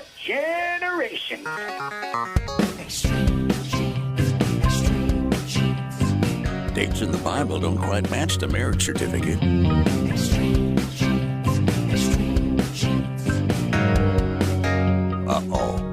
for generations. Dates in the Bible don't quite match the marriage certificate. Uh-oh.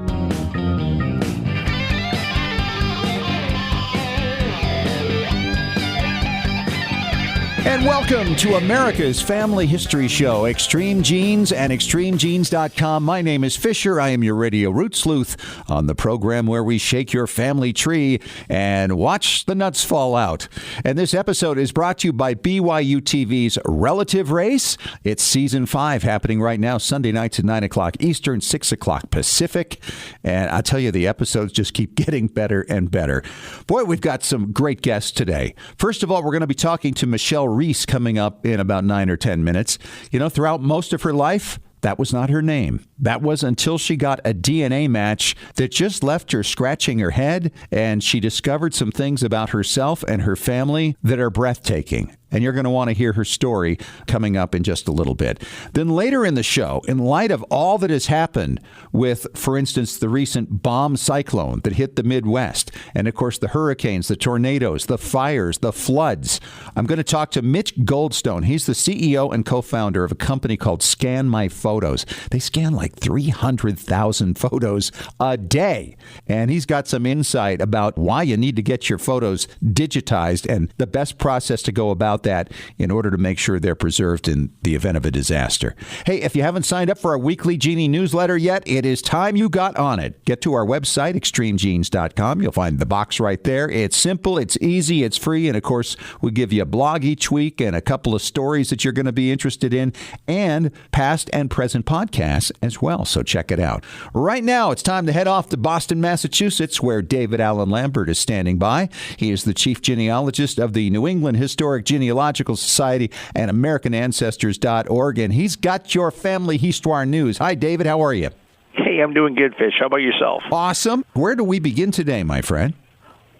And welcome to America's Family History Show, Extreme Genes and ExtremeGenes.com. My name is Fisher. I am your radio root sleuth on the program where we shake your family tree and watch the nuts fall out. And this episode is brought to you by BYU TV's Relative Race. It's Season 5 happening right now, Sunday nights at 9 o'clock Eastern, 6 o'clock Pacific. And I tell you, the episodes just keep getting better and better. Boy, we've got some great guests today. First of all, we're going to be talking to Michelle Riess coming up in about 9 or 10 minutes. You know, throughout most of her life, that was not her name. That was until she got a DNA match that just left her scratching her head, and she discovered some things about herself and her family that are breathtaking. And you're going to want to hear her story coming up in just a little bit. Then later in the show, in light of all that has happened with, for instance, the recent bomb cyclone that hit the Midwest, and of course the hurricanes, the tornadoes, the fires, the floods, I'm going to talk to Mitch Goldstone. He's the CEO and co-founder of a company called Scan My Photos. They scan like 300,000 photos a day. And he's got some insight about why you need to get your photos digitized and the best process to go about that in order to make sure they're preserved in the event of a disaster. Hey, if you haven't signed up for our weekly Genie newsletter yet, it is time you got on it. Get to our website, ExtremeGenes.com. You'll find the box right there. It's simple, it's easy, it's free, and of course, we give you a blog each week and a couple of stories that you're going to be interested in, and past and present podcasts as well, so check it out. Right now, it's time to head off to Boston, Massachusetts, where David Allen Lambert is standing by. He is the chief genealogist of the New England Historic Genealogical Society and AmericanAncestors.org, and he's got your family Histoire news. Hi, David. How are you? Hey, I'm doing good, Fish. How about yourself? Awesome. Where do we begin today, my friend?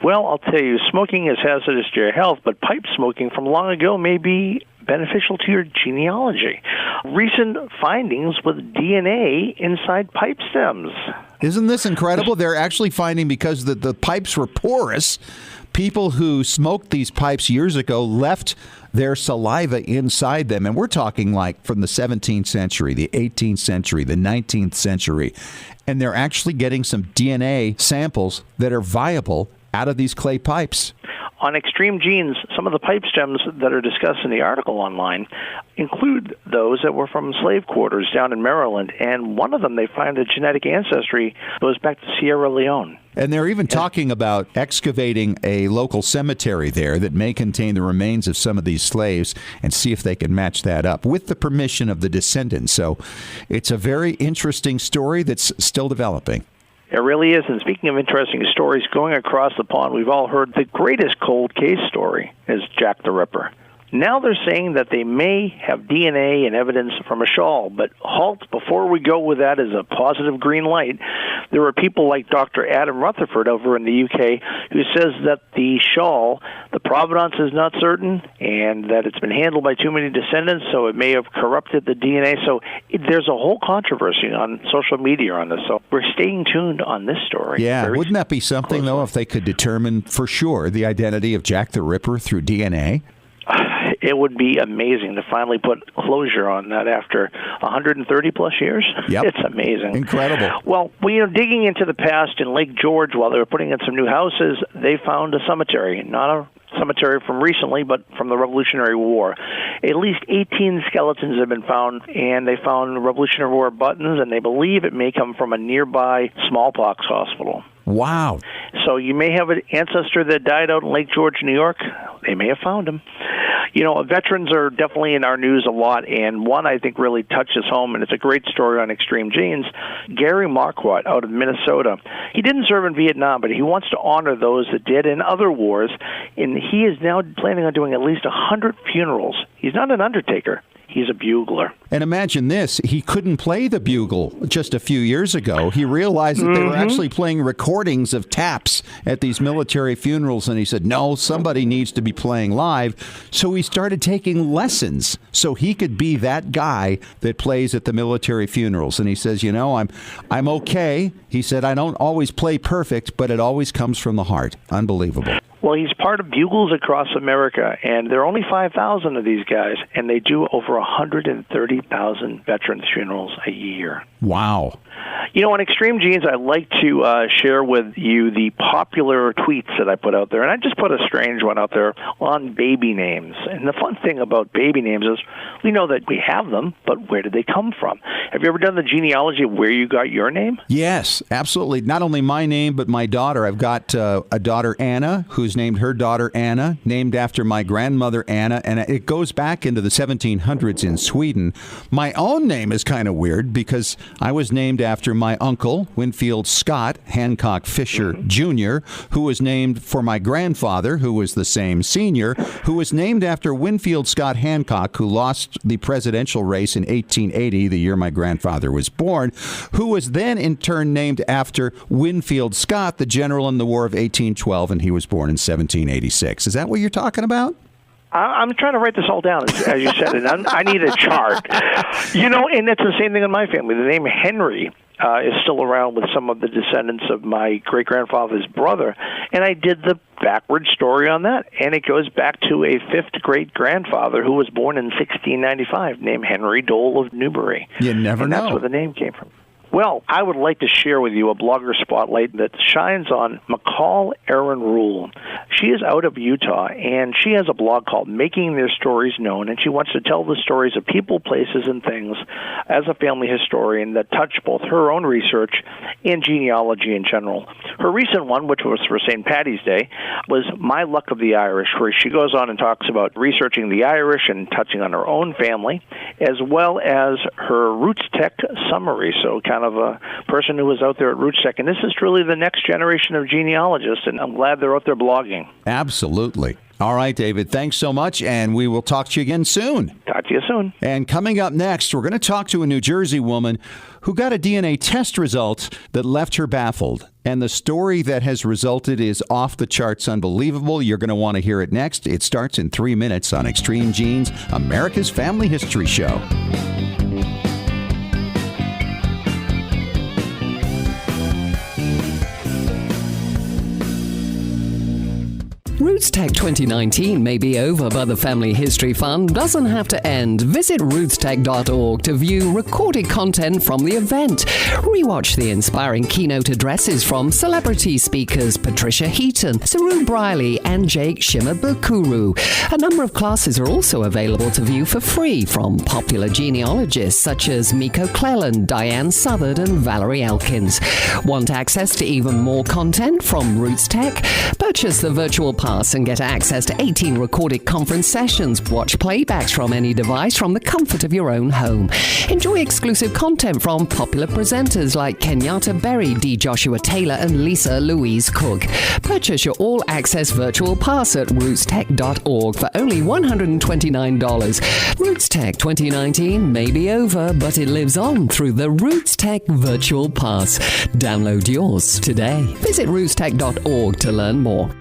Well, I'll tell you, smoking is hazardous to your health, but pipe smoking from long ago may be beneficial to your genealogy. Recent findings with DNA inside pipe stems. Isn't this incredible? They're actually finding, because the pipes were porous, people who smoked these pipes years ago left their saliva inside them. And we're talking like from the 17th century, the 18th century, the 19th century. And they're actually getting some DNA samples that are viable out of these clay pipes. On Extreme Genes, some of the pipe stems that are discussed in the article online include those that were from slave quarters down in Maryland, and one of them, they find the genetic ancestry goes back to Sierra Leone. And they're even talking about excavating a local cemetery there that may contain the remains of some of these slaves and see if they can match that up with the permission of the descendants. So it's a very interesting story that's still developing. It really is. And speaking of interesting stories, going across the pond, we've all heard the greatest cold case story is Jack the Ripper. Now they're saying that they may have DNA and evidence from a shawl, but halt, before we go with that as a positive green light, there are people like Dr. Adam Rutherford over in the UK who says that the shawl, the provenance is not certain, and that it's been handled by too many descendants, so it may have corrupted the DNA. So there's a whole controversy on social media on this, so we're staying tuned on this story. Yeah, wouldn't that be something, though, if they could determine for sure the identity of Jack the Ripper through DNA? It would be amazing to finally put closure on that after 130-plus years. Yep. It's amazing. Incredible. Well, digging into the past in Lake George while they were putting in some new houses, they found a cemetery, not a cemetery from recently, but from the Revolutionary War. At least 18 skeletons have been found, and they found Revolutionary War buttons, and they believe it may come from a nearby smallpox hospital. Wow. So you may have an ancestor that died out in Lake George, New York. They may have found him. Veterans are definitely in our news a lot, and one I think really touches home, and it's a great story on Extreme Genes. Gary Marquardt out of Minnesota. He didn't serve in Vietnam, but he wants to honor those that did in other wars, and he is now planning on doing at least 100 funerals. He's not an undertaker. he's a bugler. And imagine this, he couldn't play the bugle just a few years ago. He realized that they were actually playing recordings of taps at these military funerals, and he said, no, somebody needs to be playing live. So he started taking lessons so he could be that guy that plays at the military funerals. And he says, I'm okay. He said, I don't always play perfect, but it always comes from the heart. Unbelievable. Well, he's part of Bugles Across America, and there are only 5,000 of these guys, and they do over 130,000 veterans' funerals a year. Wow. On Extreme Genes, I'd like to share with you the popular tweets that I put out there, and I just put a strange one out there on baby names. And the fun thing about baby names is we know that we have them, but where did they come from? Have you ever done the genealogy of where you got your name? Yes, absolutely. Not only my name, but my daughter. I've got a daughter, Anna, who's named her daughter Anna, named after my grandmother Anna, and it goes back into the 1700s in Sweden. My own name is kind of weird because I was named after my uncle, Winfield Scott Hancock Fisher Jr., who was named for my grandfather, who was the same senior, who was named after Winfield Scott Hancock, who lost the presidential race in 1880, the year my grandfather was born, who was then in turn named after Winfield Scott, the general in the War of 1812, and he was born in 1786. Is that what you're talking about? I'm trying to write this all down, as you said, and I need a chart. And that's the same thing in my family. The name Henry is still around with some of the descendants of my great-grandfather's brother, and I did the backward story on that, and it goes back to a fifth great-grandfather who was born in 1695 named Henry Dole of Newbury. You never know. That's where the name came from. Well, I would like to share with you a blogger spotlight that shines on McKall Erin Ruell. She is out of Utah, and she has a blog called Making Their Stories Known, and she wants to tell the stories of people, places, and things as a family historian that touch both her own research and genealogy in general. Her recent one, which was for St. Paddy's Day, was My Luck of the Irish, where she goes on and talks about researching the Irish and touching on her own family, as well as her Roots Tech summary, so kind of a person who was out there at Roots Tech. And this is truly the next generation of genealogists, and I'm glad they're out there blogging. Absolutely. All right, David, thanks so much, and we will talk to you again soon. Talk to you soon. And coming up next, we're going to talk to a New Jersey woman who got a DNA test result that left her baffled. And the story that has resulted is off the charts unbelievable. You're going to want to hear it next. It starts in 3 minutes on Extreme Genes, America's Family History Show. Roots Tech 2019 may be over, but the Family History Fun doesn't have to end. Visit rootstech.org to view recorded content from the event. Rewatch the inspiring keynote addresses from celebrity speakers Patricia Heaton, Saru Briley, and Jake Shimabukuro. A number of classes are also available to view for free from popular genealogists such as Miko Cleland, Diane Southard, and Valerie Elkins. Want access to even more content from Roots Tech? Purchase the virtual pass and get access to 18 recorded conference sessions. Watch playbacks from any device from the comfort of your own home. Enjoy exclusive content from popular presenters like Kenyatta Berry, D. Joshua Taylor, and Lisa Louise Cook. Purchase your all-access virtual pass at rootstech.org for only $129. Roots Tech 2019 may be over, but it lives on through the Roots Tech Virtual Pass. Download yours today. Visit rootstech.org to learn more.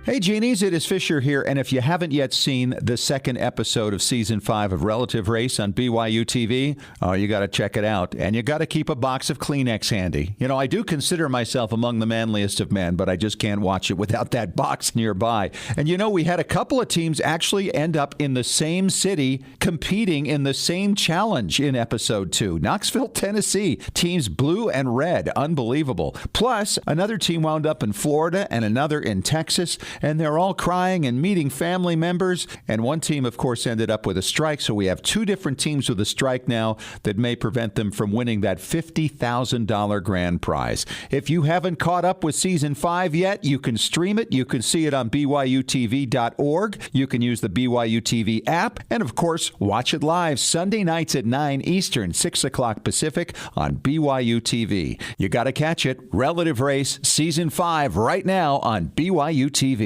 Hey, Genies, it is Fisher here, and if you haven't yet seen the second episode of Season 5 of Relative Race on BYU TV, you got to check it out, and you got to keep a box of Kleenex handy. I do consider myself among the manliest of men, but I just can't watch it without that box nearby. And we had a couple of teams actually end up in the same city competing in the same challenge in Episode 2. Knoxville, Tennessee, teams blue and red. Unbelievable. Plus, another team wound up in Florida and another in Texas. And they're all crying and meeting family members. And one team, of course, ended up with a strike. So we have two different teams with a strike now that may prevent them from winning that $50,000 grand prize. If you haven't caught up with Season 5 yet, you can stream it. You can see it on BYUtv.org. You can use the BYU TV app. And, of course, watch it live Sunday nights at 9 Eastern, 6 o'clock Pacific on BYU TV. You got to catch it. Relative Race Season 5 right now on BYU TV.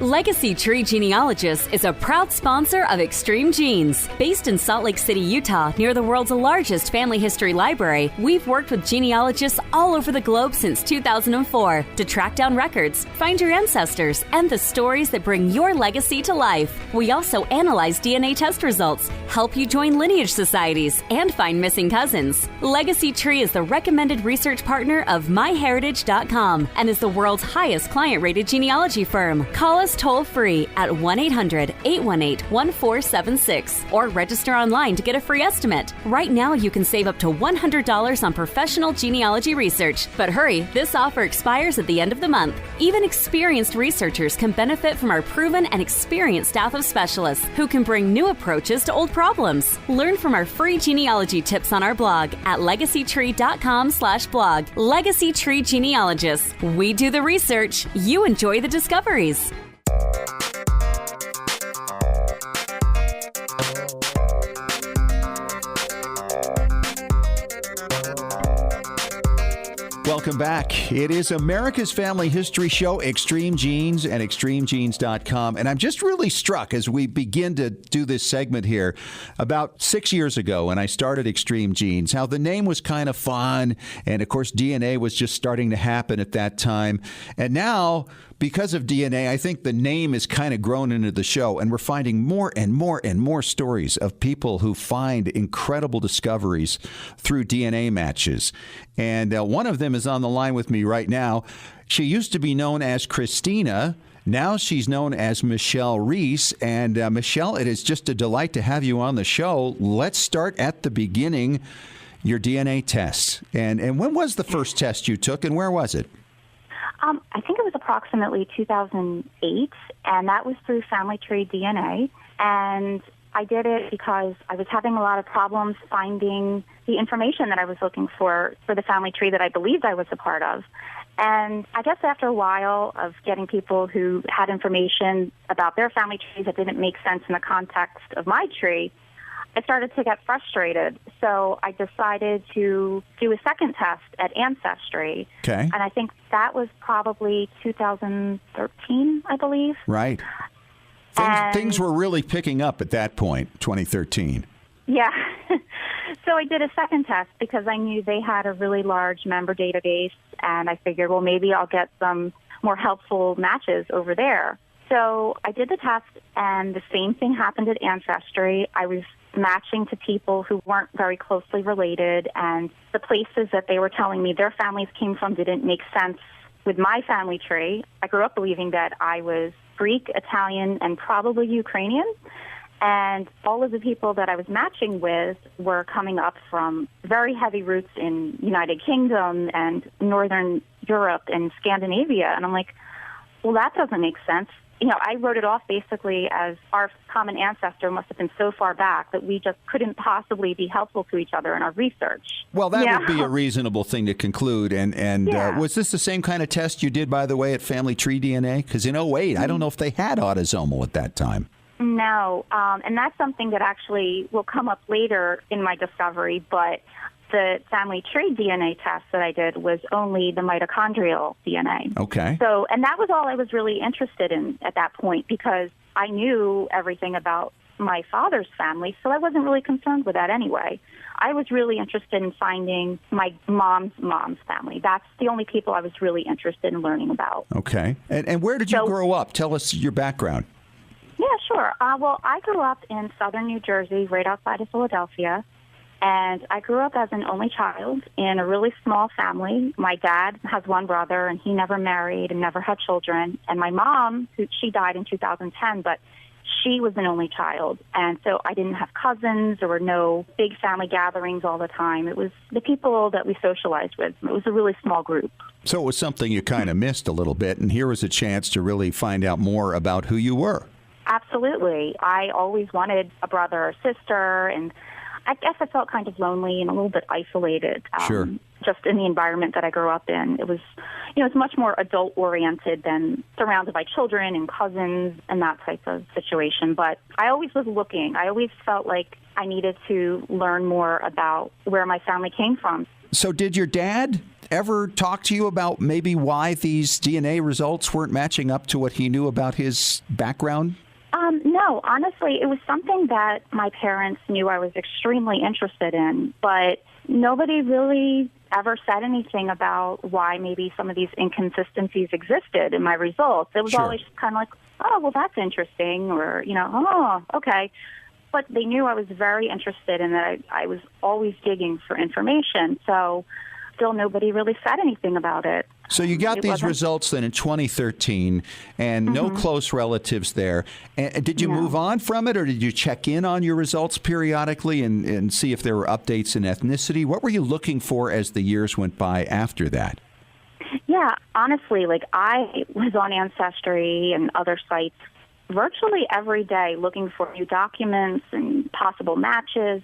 Legacy Tree Genealogist is a proud sponsor of Extreme Genes. Based in Salt Lake City, Utah, near the world's largest family history library, we've worked with genealogists all over the globe since 2004 to track down records, find your ancestors, and the stories that bring your legacy to life. We also analyze DNA test results, help you join lineage societies, and find missing cousins. Legacy Tree is the recommended research partner of MyHeritage.com and is the world's highest client-rated genealogy firm. Call us toll-free at 1-800-818-1476 or register online to get a free estimate. Right now, you can save up to $100 on professional genealogy research. But hurry, this offer expires at the end of the month. Even experienced researchers can benefit from our proven and experienced staff of specialists who can bring new approaches to old problems. Learn from our free genealogy tips on our blog at legacytree.com/blog. Legacy Tree Genealogists. We do the research. You enjoy the discoveries. Welcome back. It is America's Family History Show, Extreme Genes and ExtremeGenes.com. And I'm just really struck as we begin to do this segment here about 6 years ago when I started Extreme Genes, how the name was kind of fun. And of course, DNA was just starting to happen at that time. And now, because of DNA, I think the name has kind of grown into the show, and we're finding more and more and more stories of people who find incredible discoveries through DNA matches. And one of them is on the line with me right now. She used to be known as Christina. Now she's known as Michelle Riess. And Michelle, it is just a delight to have you on the show. Let's start at the beginning, your DNA test. And when was the first test you took, and where was it? I think it was approximately 2008, and that was through Family Tree DNA. And I did it because I was having a lot of problems finding the information that I was looking for the family tree that I believed I was a part of. And I guess after a while of getting people who had information about their family trees that didn't make sense in the context of my tree, I started to get frustrated. So I decided to do a second test at Ancestry. Okay. And I think that was probably 2013, I believe. Right. Things were really picking up at that point, 2013. Yeah. So I did a second test because I knew they had a really large member database, and I figured, well, maybe I'll get some more helpful matches over there. So I did the test, and the same thing happened at Ancestry. I was matching to people who weren't very closely related, and the places that they were telling me their families came from didn't make sense with my family tree. I grew up believing that I was Greek, Italian, and probably Ukrainian, and all of the people that I was matching with were coming up from very heavy roots in United Kingdom and Northern Europe and Scandinavia, and I'm like, well, that doesn't make sense. You know, I wrote it off basically as our common ancestor must have been so far back that we just couldn't possibly be helpful to each other in our research. Well, that would be a reasonable thing to conclude. And was this the same kind of test you did, by the way, at Family Tree DNA? Because in 2008, I don't know if they had autosomal at that time. No, and that's something that actually will come up later in my discovery, but the family tree DNA test that I did was only the mitochondrial DNA. Okay. So, and that was all I was really interested in at that point because I knew everything about my father's family, so I wasn't really concerned with that anyway. I was really interested in finding my mom's family. That's the only people I was really interested in learning about. Okay. And where did you grow up? Tell us your background. Yeah, sure. Well, I grew up in southern New Jersey, right outside of Philadelphia. And I grew up as an only child in a really small family. My dad has one brother, and he never married and never had children. And my mom, she died in 2010, but she was an only child. And so I didn't have cousins. There were no big family gatherings all the time. It was the people that we socialized with. It was a really small group. So it was something you kind of missed a little bit, and here was a chance to really find out more about who you were. Absolutely. I always wanted a brother or sister, and I guess I felt kind of lonely and a little bit isolated. Sure. Just in the environment that I grew up in. It was, it's much more adult-oriented than surrounded by children and cousins and that type of situation. But I always was looking. I always felt like I needed to learn more about where my family came from. So did your dad ever talk to you about maybe why these DNA results weren't matching up to what he knew about his background? No, honestly, it was something that my parents knew I was extremely interested in, but nobody really ever said anything about why maybe some of these inconsistencies existed in my results. It was always kind of like, oh, well, that's interesting, or, oh, okay. But they knew I was very interested and that I was always digging for information. So still nobody really said anything about it. So you got these results then in 2013 and no close relatives there. And did you move on from it, or did you check in on your results periodically and see if there were updates in ethnicity? What were you looking for as the years went by after that? Yeah, honestly, I was on Ancestry and other sites virtually every day looking for new documents and possible matches.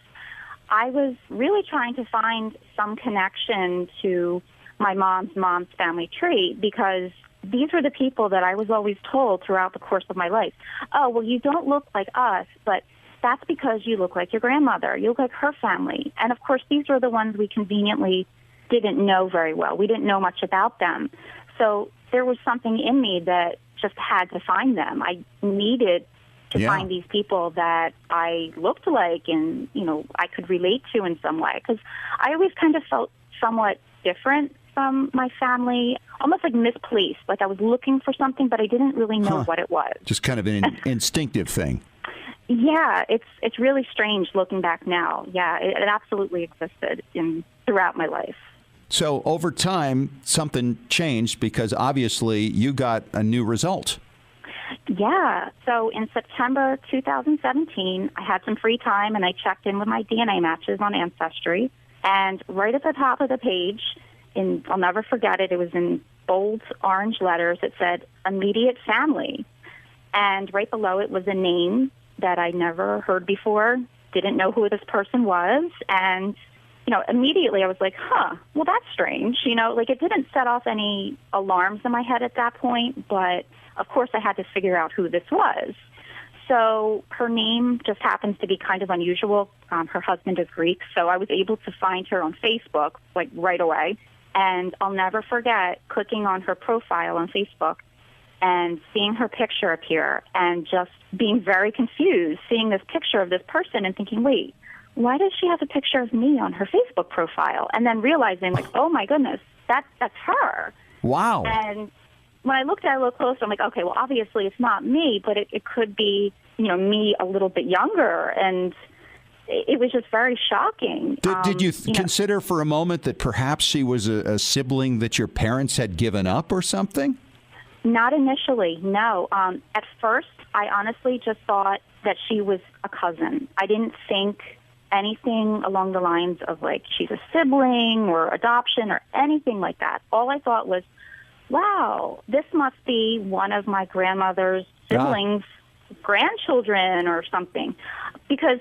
I was really trying to find some connection to my mom's family tree, because these were the people that I was always told throughout the course of my life. Oh, well, you don't look like us, but that's because you look like your grandmother. You look like her family. And, of course, these were the ones we conveniently didn't know very well. We didn't know much about them. So there was something in me that just had to find them. I needed to find these people that I looked like and, I could relate to in some way. Because I always kind of felt somewhat different from my family, almost like misplaced. Like I was looking for something, but I didn't really know what it was. Just kind of an instinctive thing. Yeah, it's really strange looking back now. Yeah, it absolutely existed throughout my life. So over time, something changed because obviously you got a new result. Yeah. So in September 2017, I had some free time and I checked in with my DNA matches on Ancestry. And right at the top of the page, I'll never forget it, it was in bold orange letters. It said, immediate family. And right below it was a name that I never heard before, didn't know who this person was. And immediately I was like, well, that's strange. It didn't set off any alarms in my head at that point, but of course I had to figure out who this was. So her name just happens to be kind of unusual. Her husband is Greek, so I was able to find her on Facebook, right away. And I'll never forget clicking on her profile on Facebook and seeing her picture appear and just being very confused, seeing this picture of this person and thinking, wait, why does she have a picture of me on her Facebook profile? And then realizing, oh, my goodness, that's her. Wow. And when I looked at it a little closer, I'm like, okay, well, obviously it's not me, but it could be, me a little bit younger. And it was just very shocking. Did you consider for a moment that perhaps she was a sibling that your parents had given up or something? Not initially, no. At first, I honestly just thought that she was a cousin. I didn't think anything along the lines of she's a sibling or adoption or anything like that. All I thought was, wow, this must be one of my grandmother's siblings' grandchildren or something. Because,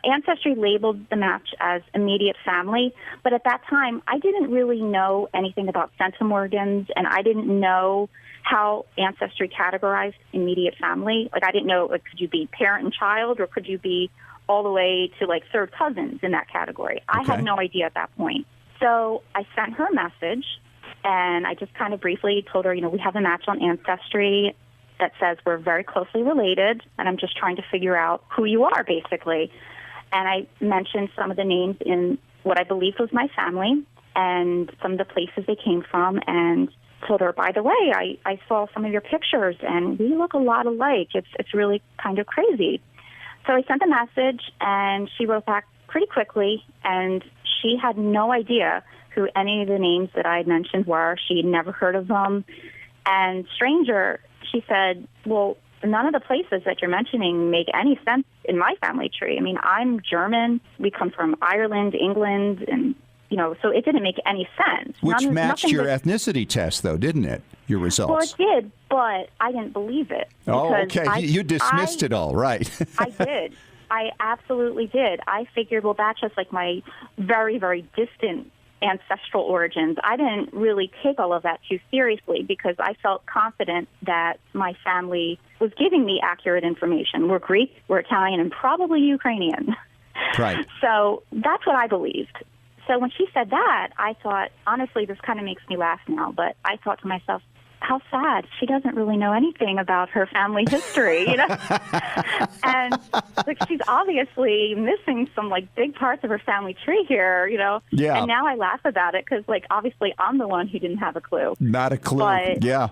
Ancestry labeled the match as immediate family, but at that time, I didn't really know anything about centimorgans, and I didn't know how Ancestry categorized immediate family. I didn't know, could you be parent and child, or could you be all the way to third cousins in that category? Okay. I had no idea at that point. So I sent her a message, and I just kind of briefly told her, we have a match on Ancestry that says we're very closely related, and I'm just trying to figure out who you are, basically. And I mentioned some of the names in what I believed was my family and some of the places they came from, and told her, by the way, I saw some of your pictures, and we look a lot alike. It's really kind of crazy. So I sent a message, and she wrote back pretty quickly, and she had no idea who any of the names that I had mentioned were. She had never heard of them. And stranger, she said, well, none of the places that you're mentioning make any sense in my family tree. I mean, I'm German. We come from Ireland, England, and, so it didn't make any sense. Which matched your ethnicity test, though, didn't it? Your results. Well, it did, but I didn't believe it. Oh, okay. You dismissed it all, right. I did. I absolutely did. I figured, well, that's just my very, very distant ancestral origins. I didn't really take all of that too seriously because I felt confident that my family was giving me accurate information. We're Greek, we're Italian, and probably Ukrainian. Right. So that's what I believed. So when she said that, I thought, honestly, this kind of makes me laugh now, but I thought to myself, how sad. She doesn't really know anything about her family history, And she's obviously missing some big parts of her family tree here, Yeah. And now I laugh about it because obviously I'm the one who didn't have a clue. Not a clue. But yeah.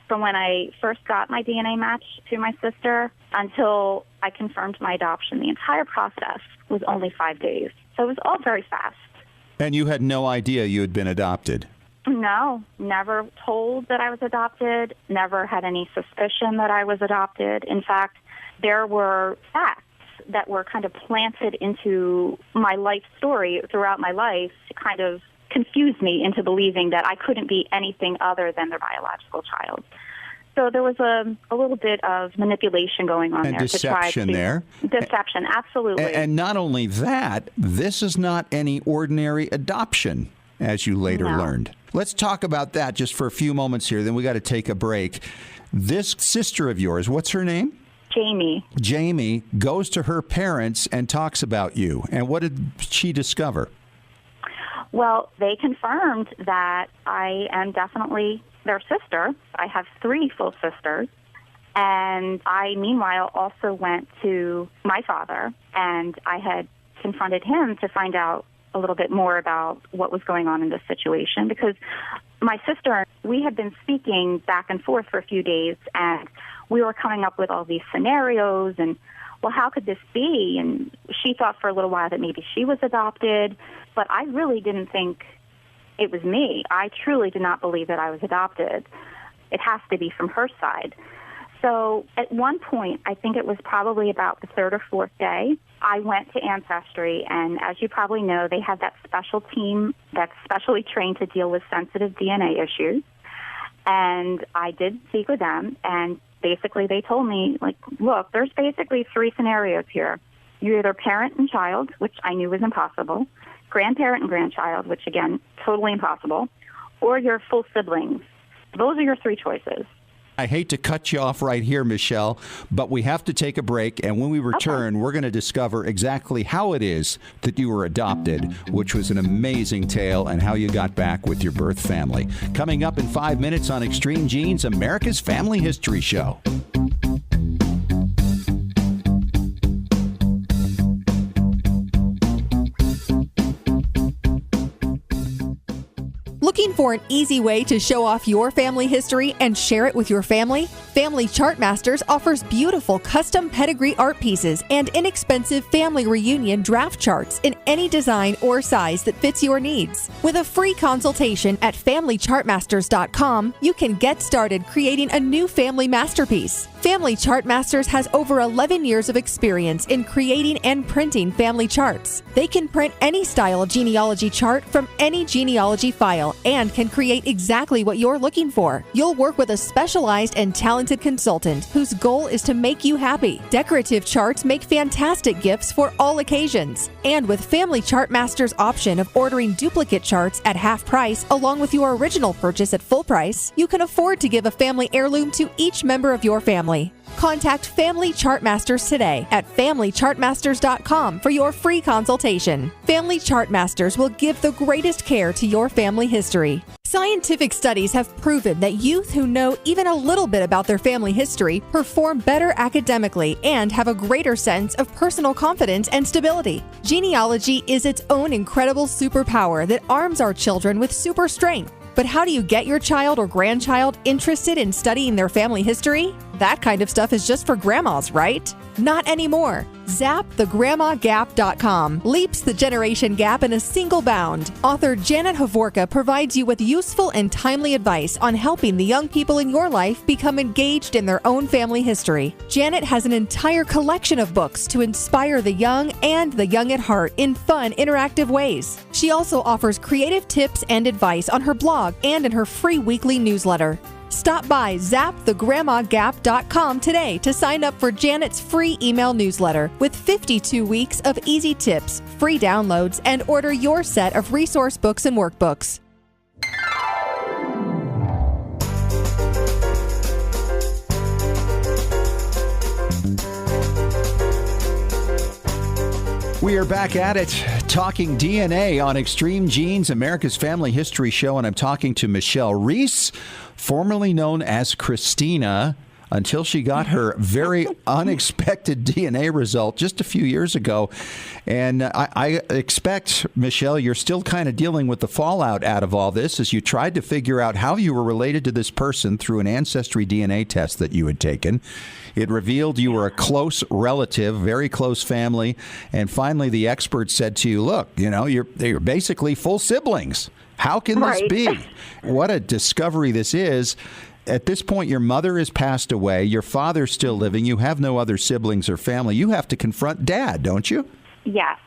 From when I first got my DNA match to my sister until I confirmed my adoption, the entire process was only 5 days. So it was all very fast. And you had no idea you had been adopted? No, never told that I was adopted, never had any suspicion that I was adopted. In fact, there were facts that were kind of planted into my life story throughout my life to kind of confuse me into believing that I couldn't be anything other than their biological child. So there was a little bit of manipulation going on and there. Deception there. Deception, absolutely. And not only that, this is not any ordinary adoption, as you later learned. Let's talk about that just for a few moments here, then we got to take a break. This sister of yours, what's her name? Jamie. Jamie goes to her parents and talks about you. And what did she discover? Well, they confirmed that I am definitely their sister. I have 3 full sisters. And I, meanwhile, also went to my father, and I had confronted him to find out a little bit more about what was going on in this situation, because my sister, we had been speaking back and forth for a few days, and we were coming up with all these scenarios, and, well, how could this be? And she thought for a little while that maybe she was adopted, but I really didn't think it was me. I truly did not believe that I was adopted. It has to be from her side. So at one point, I think it was probably about the 3rd or 4th day, I went to Ancestry, and as you probably know, they have that special team that's specially trained to deal with sensitive DNA issues. And I did speak with them, and basically they told me, look, there's basically 3 scenarios here. You're either parent and child, which I knew was impossible, grandparent and grandchild, which, again, totally impossible, or you're full siblings. Those are your 3 choices. I hate to cut you off right here, Michelle, but we have to take a break. And when we return, we're going to discover exactly how it is that you were adopted, which was an amazing tale, and how you got back with your birth family. Coming up in 5 minutes on Extreme Genes, America's Family History Show. Looking for an easy way to show off your family history and share it with your family? Family Chartmasters offers beautiful custom pedigree art pieces and inexpensive family reunion draft charts in any design or size that fits your needs. With a free consultation at FamilyChartmasters.com, you can get started creating a new family masterpiece. Family Chartmasters has over 11 years of experience in creating and printing family charts. They can print any style of genealogy chart from any genealogy file and can create exactly what you're looking for. You'll work with a specialized and talented consultant whose goal is to make you happy. Decorative charts make fantastic gifts for all occasions. And with Family Chartmasters' option of ordering duplicate charts at half price along with your original purchase at full price, you can afford to give a family heirloom to each member of your family. Contact Family Chartmasters today at FamilyChartmasters.com for your free consultation. Family Chartmasters will give the greatest care to your family history. Scientific studies have proven that youth who know even a little bit about their family history perform better academically and have a greater sense of personal confidence and stability. Genealogy is its own incredible superpower that arms our children with super strength. But how do you get your child or grandchild interested in studying their family history? That kind of stuff is just for grandmas, right? Not anymore. ZapTheGrandmaGap.com leaps the generation gap in a single bound. Author Janet Havorka provides you with useful and timely advice on helping the young people in your life become engaged in their own family history. Janet has an entire collection of books to inspire the young and the young at heart in fun, interactive ways. She also offers creative tips and advice on her blog and in her free weekly newsletter. Stop by ZapTheGrandmaGap.com today to sign up for Janet's free email newsletter with 52 weeks of easy tips, free downloads, and order your set of resource books and workbooks. We are back at it, talking DNA on Extreme Genes, America's Family History Show, and I'm talking to Michelle Riess, formerly known as Christina, until she got her very unexpected DNA result just a few years ago. And I expect, Michelle, you're still kind of dealing with the fallout out of all this as you tried to figure out how you were related to this person through an ancestry DNA test that you had taken. It revealed you were a close relative, very close family. And finally, the experts said to you, look, you're basically full siblings. How can this be? What a discovery this is. At this point, your mother has passed away. Your father's still living. You have no other siblings or family. You have to confront Dad, don't you? Yes.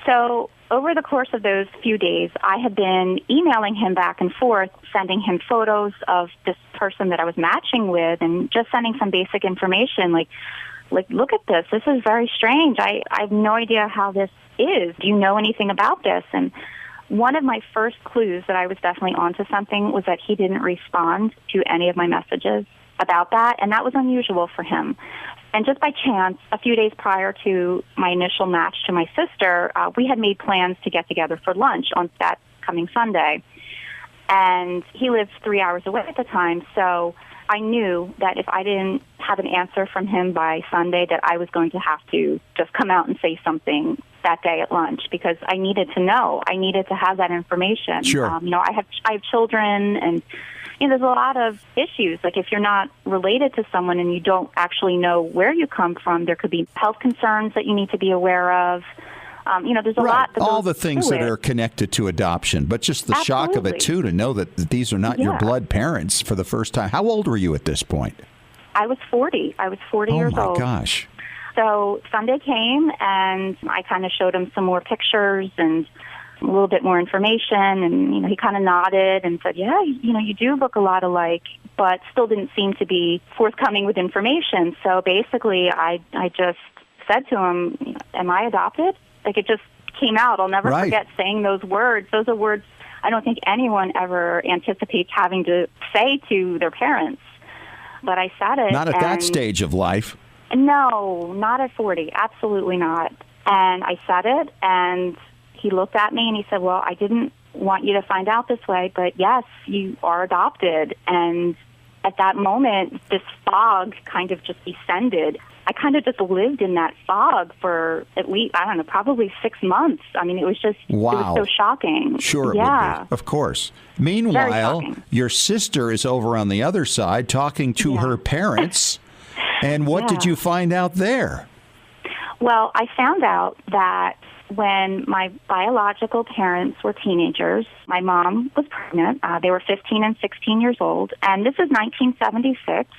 So over the course of those few days, I had been emailing him back and forth, sending him photos of this person that I was matching with and just sending some basic information like look at this. This is very strange. I have no idea how this is. Do you know anything about this? And one of my first clues that I was definitely onto something was that he didn't respond to any of my messages about that, and that was unusual for him. And just by chance, a few days prior to my initial match to my sister, we had made plans to get together for lunch on that coming Sunday. And he lived 3 hours away at the time, so I knew that if I didn't have an answer from him by Sunday, that I was going to have to just come out and say something that day at lunch because I needed to know. I needed to have that information. Sure. I have children, and there's a lot of issues. Like if you're not related to someone and you don't actually know where you come from, there could be health concerns that you need to be aware of. There's a lot that all the things that are connected to adoption, but just the shock of it, too, to know that these are not your blood parents for the first time. How old were you at this point? I was 40. I was 40 years old. Oh, my gosh. So Sunday came, and I kind of showed him some more pictures and a little bit more information, and, he kind of nodded and said, yeah, you do look a lot alike, but still didn't seem to be forthcoming with information. So basically, I just said to him, am I adopted? Like, it just came out. I'll never forget saying those words. Those are words I don't think anyone ever anticipates having to say to their parents. But I said it. Not at that stage of life. No, not at 40. Absolutely not. And I said it, and he looked at me, and he said, well, I didn't want you to find out this way, but yes, you are adopted. And at that moment, this fog kind of just descended. I kind of just lived in that fog for at least, probably 6 months. I mean, it was just, It was so shocking. Sure, it would be. Of course. Meanwhile, your sister is over on the other side talking to her parents. And what did you find out there? Well, I found out that when my biological parents were teenagers, my mom was pregnant. They were 15 and 16 years old. And this is 1976.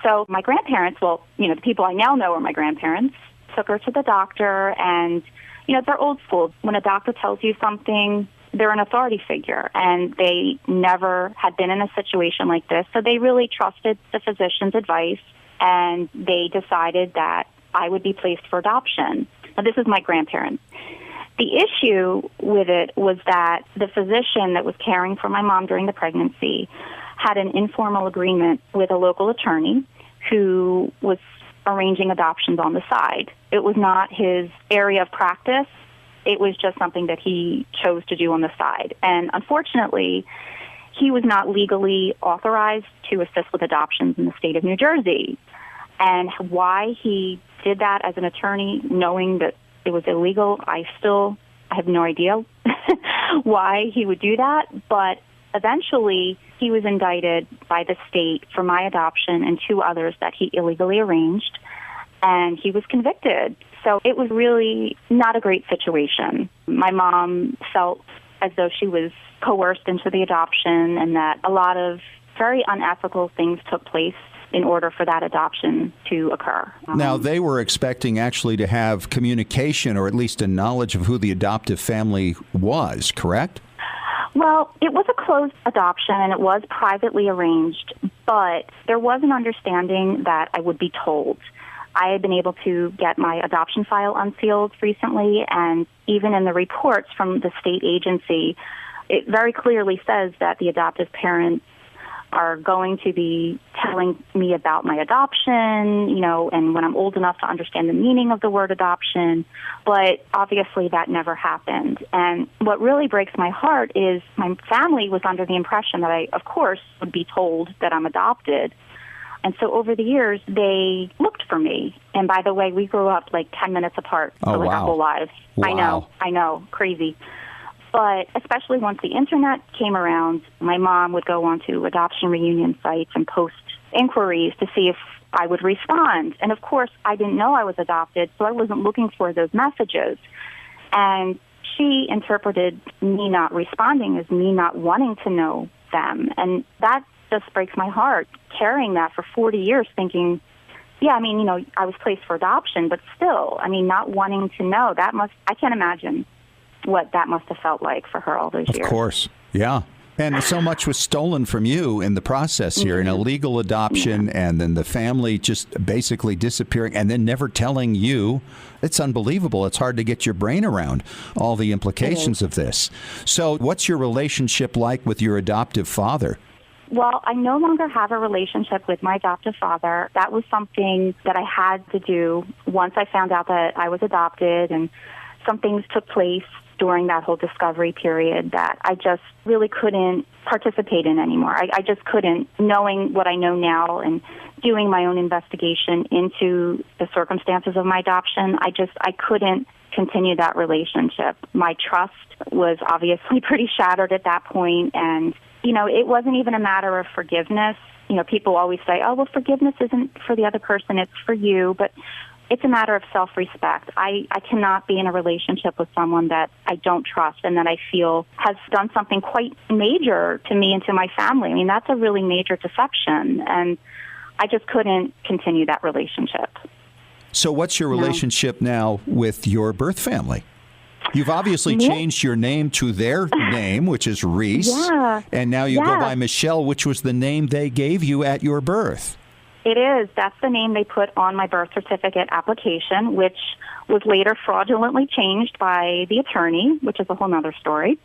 So my grandparents, the people I now know are my grandparents, took her to the doctor, and, they're old school. When a doctor tells you something, they're an authority figure, and they never had been in a situation like this. So they really trusted the physician's advice, and they decided that I would be placed for adoption. Now, this is my grandparents. The issue with it was that the physician that was caring for my mom during the pregnancy had an informal agreement with a local attorney who was arranging adoptions on the side. It was not his area of practice. It was just something that he chose to do on the side. And unfortunately, he was not legally authorized to assist with adoptions in the state of New Jersey. And why he did that as an attorney, knowing that it was illegal, I have no idea why he would do that. But eventually, he was indicted by the state for my adoption and 2 others that he illegally arranged, and he was convicted. So it was really not a great situation. My mom felt as though she was coerced into the adoption and that a lot of very unethical things took place in order for that adoption to occur. Now, they were expecting actually to have communication or at least a knowledge of who the adoptive family was, correct? Well, it was a closed adoption, and it was privately arranged, but there was an understanding that I would be told. I had been able to get my adoption file unsealed recently, and even in the reports from the state agency, it very clearly says that the adoptive parents are going to be telling me about my adoption, and when I'm old enough to understand the meaning of the word adoption. But obviously that never happened. And what really breaks my heart is my family was under the impression that I, of course, would be told that I'm adopted. And so over the years, they looked for me. And by the way, we grew up like 10 minutes apart for our whole lives. Wow. I know, crazy. But especially once the internet came around, my mom would go onto adoption reunion sites and post inquiries to see if I would respond. And of course, I didn't know I was adopted, so I wasn't looking for those messages. And she interpreted me not responding as me not wanting to know them. And that just breaks my heart, carrying that for 40 years, thinking, I was placed for adoption, but still, not wanting to know. I can't imagine what that must have felt like for her all those years. Of course, yeah. And so much was stolen from you in the process here, an illegal adoption, and then the family just basically disappearing and then never telling you. It's unbelievable. It's hard to get your brain around all the implications of this. So what's your relationship like with your adoptive father? Well, I no longer have a relationship with my adoptive father. That was something that I had to do once I found out that I was adopted, and some things took place during that whole discovery period that I just really couldn't participate in anymore. I just couldn't, knowing what I know now and doing my own investigation into the circumstances of my adoption, I couldn't continue that relationship. My trust was obviously pretty shattered at that point, and it wasn't even a matter of forgiveness. People always say, oh, well, forgiveness isn't for the other person, it's for you. But it's a matter of self-respect. I cannot be in a relationship with someone that I don't trust and that I feel has done something quite major to me and to my family. That's a really major deception, and I just couldn't continue that relationship. So what's your relationship now with your birth family? You've obviously changed your name to their name, which is Riess, and now you go by Michelle, which was the name they gave you at your birth. It is. That's the name they put on my birth certificate application, which was later fraudulently changed by the attorney, which is a whole other story.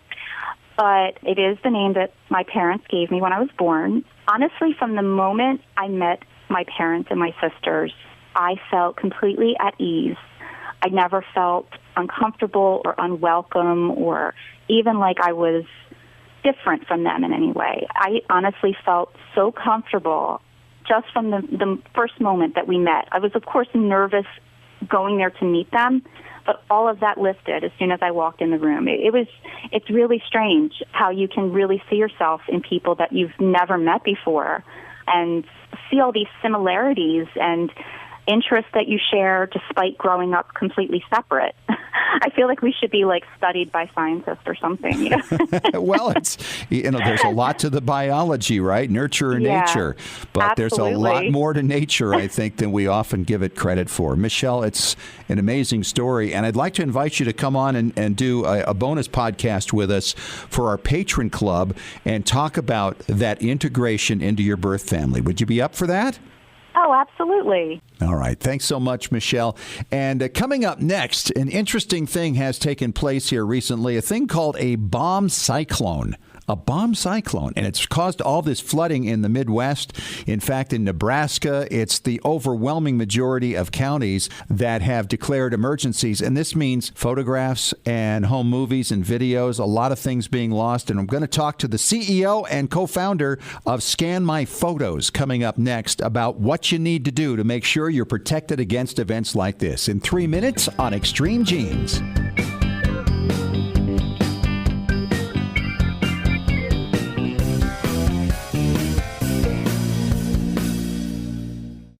But it is the name that my parents gave me when I was born. Honestly, from the moment I met my parents and my sisters, I felt completely at ease. I never felt uncomfortable or unwelcome or even like I was different from them in any way. I honestly felt so comfortable just from the first moment that we met. I was, of course, nervous going there to meet them, but all of that lifted as soon as I walked in the room. It's really strange how you can really see yourself in people that you've never met before and see all these similarities and interests that you share despite growing up completely separate. I feel like we should be studied by scientists or something. Well, it's there's a lot to the biology, right? Nurture and nature. But absolutely. There's a lot more to nature, I think, than we often give it credit for. Michelle, it's an amazing story, and I'd like to invite you to come on and do a bonus podcast with us for our patron club and talk about that integration into your birth family. Would you be up for that? Oh, absolutely. All right. Thanks so much, Michelle. And coming up next, an interesting thing has taken place here recently, a thing called a bomb cyclone. A bomb cyclone, and it's caused all this flooding in the Midwest. In fact, in Nebraska, it's the overwhelming majority of counties that have declared emergencies, and this means photographs and home movies and videos, a lot of things being lost. And I'm going to talk to the CEO and co-founder of Scan My Photos coming up next about what you need to do to make sure you're protected against events like this in 3 minutes on Extreme Genes.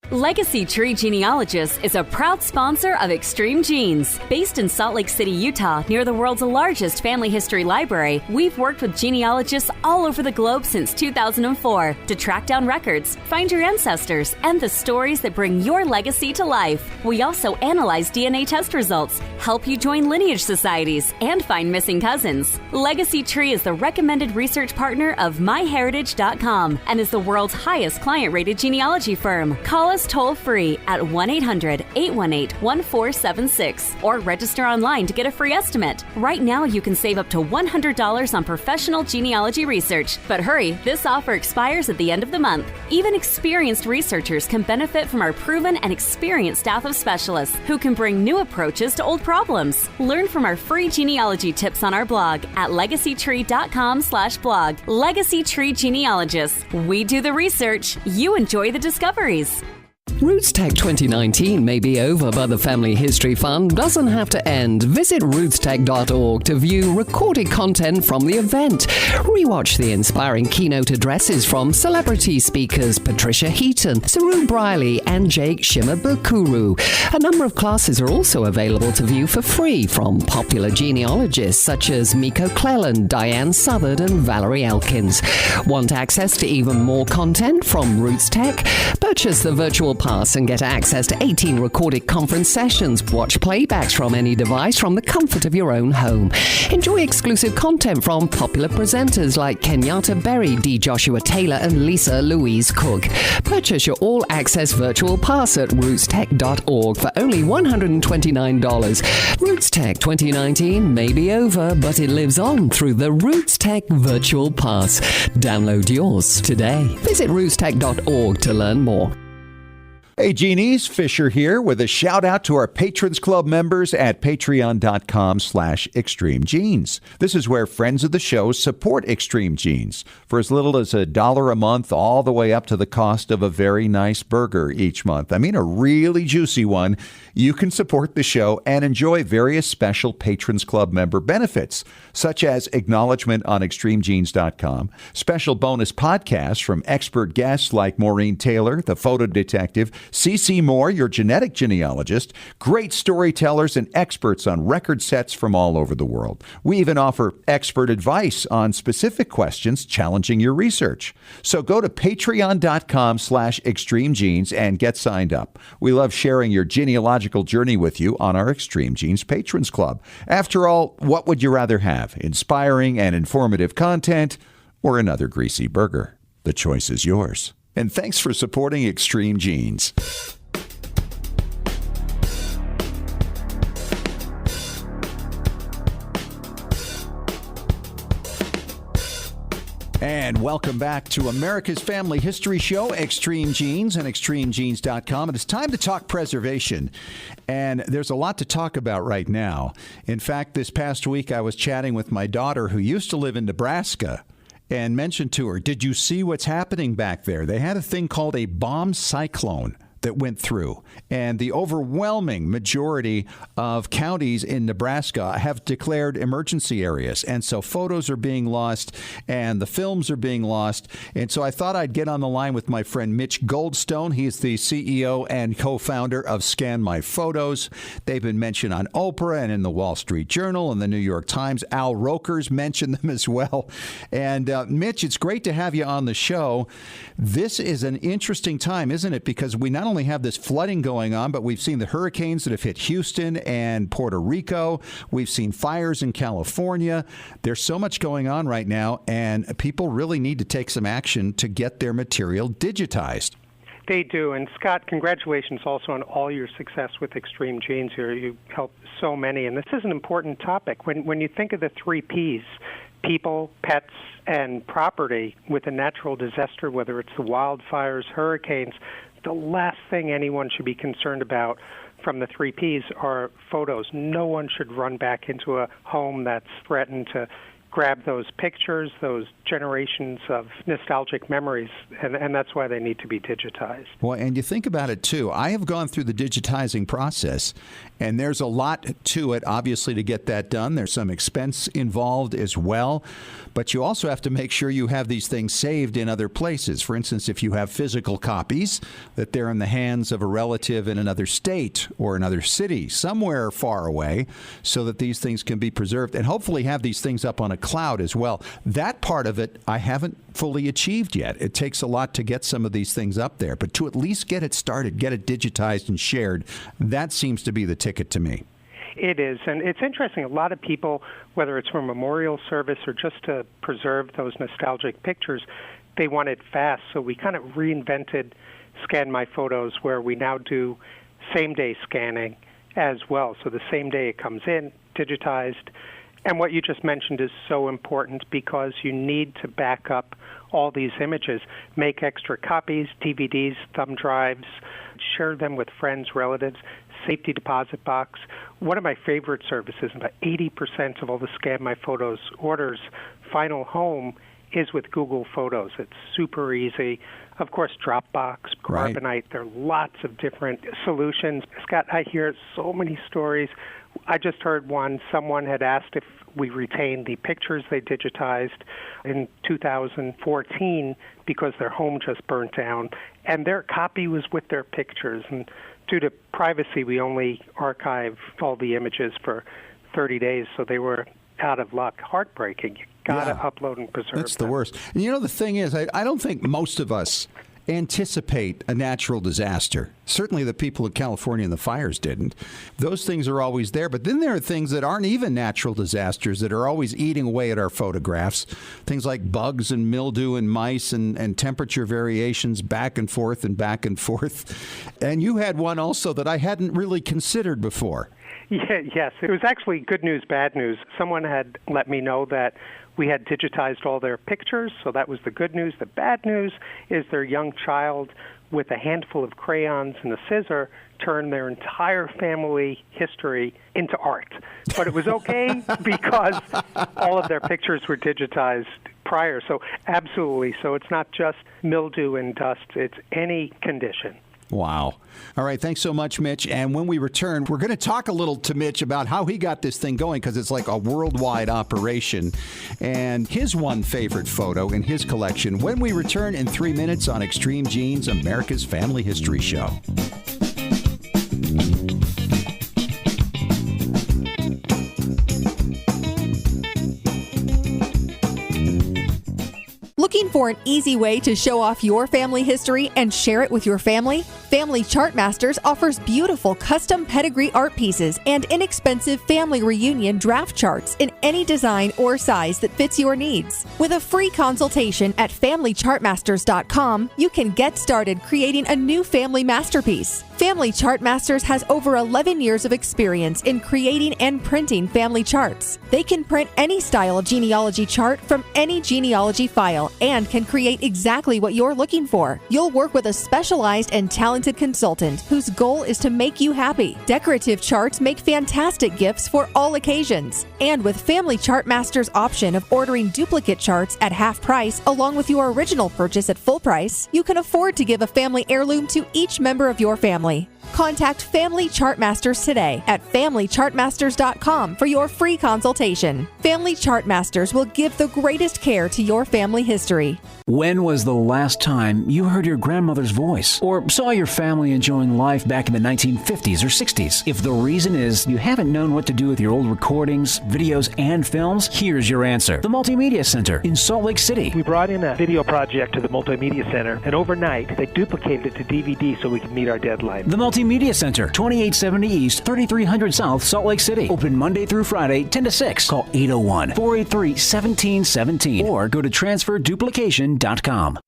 Legacy Tree Genealogist is a proud sponsor of Extreme Genes. Based in Salt Lake City, Utah, near the world's largest family history library, we've worked with genealogists all over the globe since 2004 to track down records, find your ancestors, and the stories that bring your legacy to life. We also analyze DNA test results, help you join lineage societies, and find missing cousins. Legacy Tree is the recommended research partner of MyHeritage.com and is the world's highest client-rated genealogy firm. Call us toll-free at 1-800-818-1476 or register online to get a free estimate. Right now, you can save up to $100 on professional genealogy research. But hurry, this offer expires at the end of the month. Even experienced researchers can benefit from our proven and experienced staff of specialists who can bring new approaches to old problems. Learn from our free genealogy tips on our blog at legacytree.com/blog. Legacy Tree Genealogists. We do the research. You enjoy the discoveries. Roots Tech 2019 may be over, but the Family History Fun doesn't have to end. Visit rootstech.org to view recorded content from the event. Rewatch the inspiring keynote addresses from celebrity speakers Patricia Heaton, Saru Briley, and Jake Shimabukuro. A number of classes are also available to view for free from popular genealogists such as Miko Cleland, Diane Southard, and Valerie Elkins. Want access to even more content from Roots Tech? Purchase the virtual pass and get access to 18 recorded conference sessions. Watch playbacks from any device from the comfort of your own home. Enjoy exclusive content from popular presenters like Kenyatta Berry, D. Joshua Taylor, and Lisa Louise Cook. Purchase your all-access virtual pass at rootstech.org for only $129. Roots Tech 2019 may be over, but it lives on through the Roots Tech Virtual Pass. Download yours today. Visit rootstech.org to learn more. Hey, Genies, Fisher here with a shout out to our Patrons Club members at patreon.com/Extreme Genes. This is where friends of the show support Extreme Genes for as little as $1 a month, all the way up to the cost of a very nice burger each month. I mean, a really juicy one. You can support the show and enjoy various special Patrons Club member benefits, such as acknowledgement on extremegenes.com, special bonus podcasts from expert guests like Maureen Taylor, the photo detective, CC Moore, your genetic genealogist, great storytellers and experts on record sets from all over the world. We even offer expert advice on specific questions challenging your research. So go to patreon.com/extremegenes and get signed up. We love sharing your genealogical journey with you on our Extreme Genes Patrons Club. After all, what would you rather have? Inspiring and informative content or another greasy burger? The choice is yours. And thanks for supporting Extreme Genes. And welcome back to America's Family History Show, Extreme Genes and extremegenes.com. It's time to talk preservation. And there's a lot to talk about right now. In fact, this past week I was chatting with my daughter who used to live in Nebraska and mentioned to her, did you see what's happening back there? They had a thing called a bomb cyclone that went through, and the overwhelming majority of counties in Nebraska have declared emergency areas, and so photos are being lost and the films are being lost. And so I thought I'd get on the line with my friend Mitch Goldstone. He's the CEO and co-founder of Scan My Photos. They've been mentioned on Oprah and in the Wall Street Journal and the New York Times. Al Roker's mentioned them as well. And Mitch, it's great to have you on the show. This is an interesting time, isn't it? Because we not only have this flooding going on, but we've seen the hurricanes that have hit Houston and Puerto Rico. We've seen fires in California. There's so much going on right now, and people really need to take some action to get their material digitized. They do. And Scott, congratulations also on all your success with Extreme Genes here. You help so many, and this is an important topic. When you think of the 3 Ps, people, pets, and property, with a natural disaster, whether it's the wildfires, hurricanes, the last thing anyone should be concerned about from the 3 Ps are photos. No one should run back into a home that's threatened to grab those pictures, those generations of nostalgic memories, and that's why they need to be digitized. Well, and you think about it, too. I have gone through the digitizing process, and there's a lot to it, obviously, to get that done. There's some expense involved as well, but you also have to make sure you have these things saved in other places. For instance, if you have physical copies, that they're in the hands of a relative in another state or another city, somewhere far away, so that these things can be preserved, and hopefully have these things up on a cloud as well. That part of it I haven't fully achieved yet. It takes a lot to get some of these things up there, but to at least get it started, get it digitized and shared, that seems to be the ticket to me. It is, and it's interesting. A lot of people, whether it's for memorial service or just to preserve those nostalgic pictures, they want it fast. So we kind of reinvented Scan My Photos, where we now do same-day scanning as well. So the same day it comes in, digitized. And what you just mentioned is so important because you need to back up all these images, make extra copies, DVDs, thumb drives, share them with friends, relatives, safety deposit box. One of my favorite services, about 80% of all the Scan My Photos orders, final home, is with Google Photos. It's super easy. Of course, Dropbox, Carbonite, right. There are lots of different solutions. Scott, I hear so many stories. I just heard one. Someone had asked if we retained the pictures they digitized in 2014 because their home just burnt down, and their copy was with their pictures. And due to privacy, we only archive all the images for 30 days, so they were out of luck. Heartbreaking. You got to upload and preserve That's them. The worst. And you know, the thing is, I don't think most of us anticipate a natural disaster. Certainly the people of California and the fires didn't. Those things are always there. But then there are things that aren't even natural disasters that are always eating away at our photographs. Things like bugs and mildew and mice and temperature variations back and forth and back and forth. And you had one also that I hadn't really considered before. Yeah, yes. It was actually good news, bad news. Someone had let me know that we had digitized all their pictures, so that was the good news. The bad news is their young child, with a handful of crayons and a scissor, turned their entire family history into art. But it was okay because all of their pictures were digitized prior. So absolutely. So it's not just mildew and dust. It's any condition. Wow. All right. Thanks so much, Mitch. And when we return, we're going to talk a little to Mitch about how he got this thing going, because it's like a worldwide operation, and his one favorite photo in his collection when we return in 3 minutes on Extreme Genes, America's Family History Show. Looking for an easy way to show off your family history and share it with your family? Family Chartmasters offers beautiful custom pedigree art pieces and inexpensive family reunion draft charts in any design or size that fits your needs. With a free consultation at FamilyChartmasters.com, you can get started creating a new family masterpiece. Family Chartmasters has over 11 years of experience in creating and printing family charts. They can print any style of genealogy chart from any genealogy file and can create exactly what you're looking for. You'll work with a specialized and talented consultant whose goal is to make you happy. Decorative charts make fantastic gifts for all occasions. And with Family Chartmasters' option of ordering duplicate charts at half price along with your original purchase at full price, you can afford to give a family heirloom to each member of your family. Contact Family Chartmasters today at FamilyChartmasters.com for your free consultation. Family Chartmasters will give the greatest care to your family history. When was the last time you heard your grandmother's voice or saw your family enjoying life back in the 1950s or 60s? If the reason is you haven't known what to do with your old recordings, videos, and films, here's your answer. The Multimedia Center in Salt Lake City. We brought in a video project to the Multimedia Center, and overnight they duplicated it to DVD so we could meet our deadline. The Multimedia Center, 2870 East, 3300 South, Salt Lake City. Open Monday through Friday, 10 to 6. Call 801-483-1717 or go to transferduplication.com.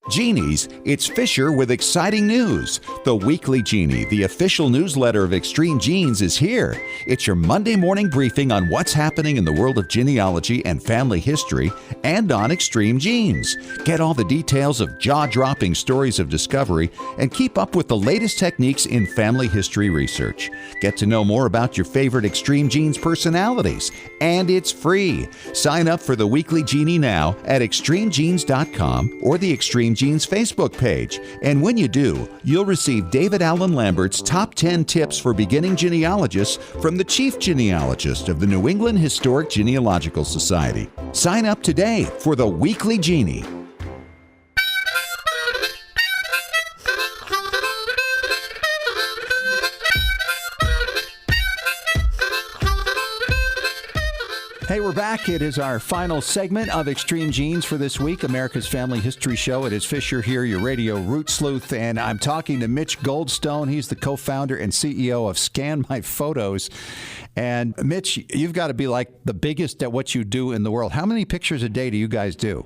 Genies, it's Fisher with exciting news. The Weekly Genie, the official newsletter of Extreme Genes, is here. It's your Monday morning briefing on what's happening in the world of genealogy and family history and on Extreme Genes. Get all the details of jaw-dropping stories of discovery and keep up with the latest techniques in family history research. Get to know more about your favorite Extreme Genes personalities, and it's free. Sign up for the Weekly Genie now at extremegenes.com or the Extreme Genes Facebook page. And when you do, you'll receive David Allen Lambert's top 10 tips for beginning genealogists from the chief genealogist of the New England Historic Genealogical Society. Sign up today for the Weekly Genie. Hey, we're back. It is our final segment of Extreme Genes for this week, America's Family History Show. It is Fisher here, your radio root sleuth, and I'm talking to Mitch Goldstone. He's the co-founder and CEO of Scan My Photos. And Mitch, you've got to be like the biggest at what you do in the world. How many pictures a day do you guys do?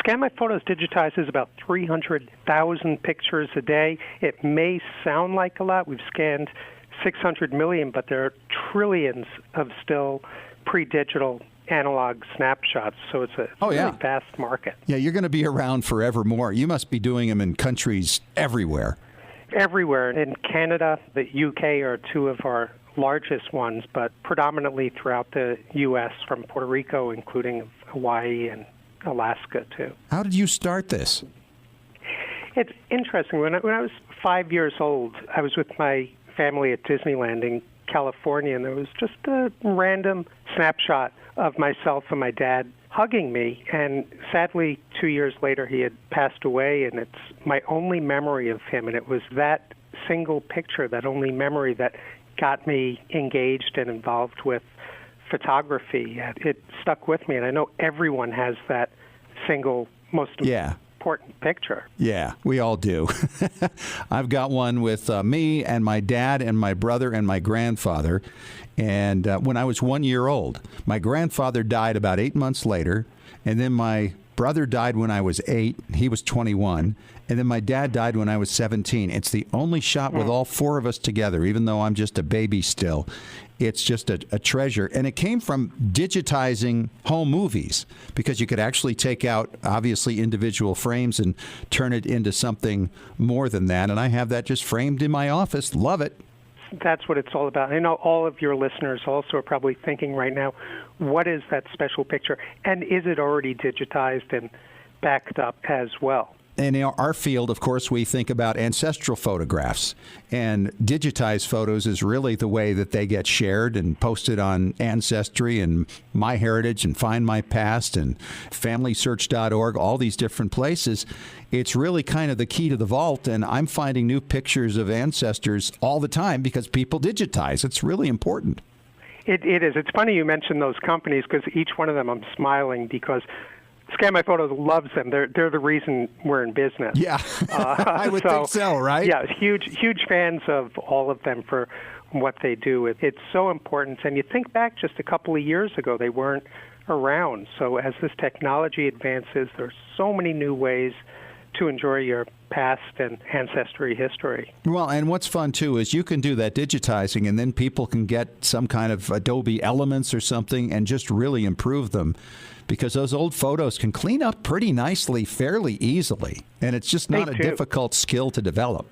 Scan My Photos digitizes about 300,000 pictures a day. It may sound like a lot. We've scanned 600 million, but there are trillions of still pre-digital analog snapshots, so it's a really vast market. Yeah, you're going to be around forevermore. You must be doing them in countries everywhere. Everywhere. In Canada, the UK are two of our largest ones, but predominantly throughout the U.S., from Puerto Rico, including Hawaii and Alaska, too. How did you start this? It's interesting. When I was 5 years old, I was with my family at Disneyland in California, and there was just a random snapshot of myself and my dad hugging me. And sadly, 2 years later, he had passed away, and it's my only memory of him. And it was that single picture, that only memory, that got me engaged and involved with photography. It stuck with me, and I know everyone has that single most important picture. Yeah, we all do. I've got one with me and my dad and my brother and my grandfather. And when I was 1 year old, my grandfather died about 8 months later, and then my brother died when I was 8. He was 21. And then my dad died when I was 17. It's the only shot with all four of us together, even though I'm just a baby still. It's just a treasure. And it came from digitizing home movies, because you could actually take out, obviously, individual frames and turn it into something more than that. And I have that just framed in my office. Love it. That's what it's all about. I know all of your listeners also are probably thinking right now, what is that special picture? And is it already digitized and backed up as well? In our field, of course, we think about ancestral photographs, and digitized photos is really the way that they get shared and posted on Ancestry and MyHeritage and Find My Past and FamilySearch.org, all these different places. It's really kind of the key to the vault, and I'm finding new pictures of ancestors all the time because people digitize. It's really important. It is. It's funny you mention those companies, because each one of them I'm smiling because Scan My Photos loves them. They're the reason we're in business. Yeah, I would think so, right? Yeah, huge fans of all of them for what they do. It's so important. And you think back just a couple of years ago, they weren't around. So as this technology advances, there's so many new ways to enjoy your past and ancestry history. Well, and what's fun, too, is you can do that digitizing, and then people can get some kind of Adobe Elements or something and just really improve them, because those old photos can clean up pretty nicely fairly easily, and it's just not a difficult skill to develop.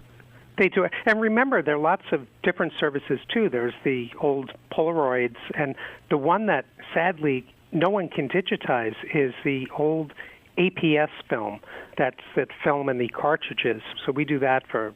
They do. And remember, there are lots of different services, too. There's the old Polaroids, and the one that, sadly, no one can digitize is the old APS film. That's that film in the cartridges. So we do that for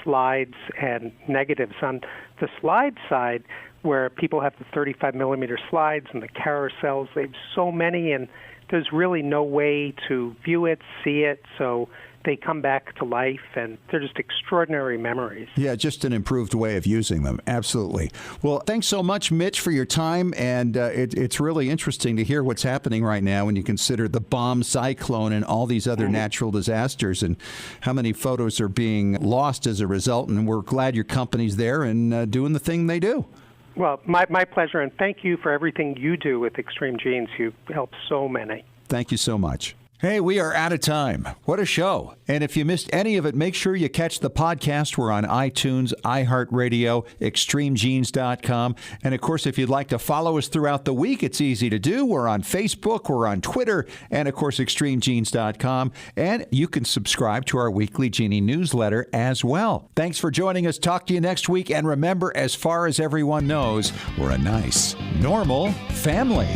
slides and negatives. On the slide side, where people have the 35-millimeter slides and the carousels, they have so many, and there's really no way to view it, see it, so they come back to life, and they're just extraordinary memories. Yeah, just an improved way of using them. Absolutely. Well, thanks so much, Mitch, for your time, and it's really interesting to hear what's happening right now when you consider the bomb cyclone and all these other natural disasters and how many photos are being lost as a result, and we're glad your company's there and doing the thing they do. Well, my pleasure, and thank you for everything you do with Extreme Genes. You help so many. Thank you so much. Hey, we are out of time. What a show. And if you missed any of it, make sure you catch the podcast. We're on iTunes, iHeartRadio, ExtremeGenes.com. And of course, if you'd like to follow us throughout the week, it's easy to do. We're on Facebook, we're on Twitter, and of course, ExtremeGenes.com. And you can subscribe to our weekly Genie newsletter as well. Thanks for joining us. Talk to you next week. And remember, as far as everyone knows, we're a nice, normal family.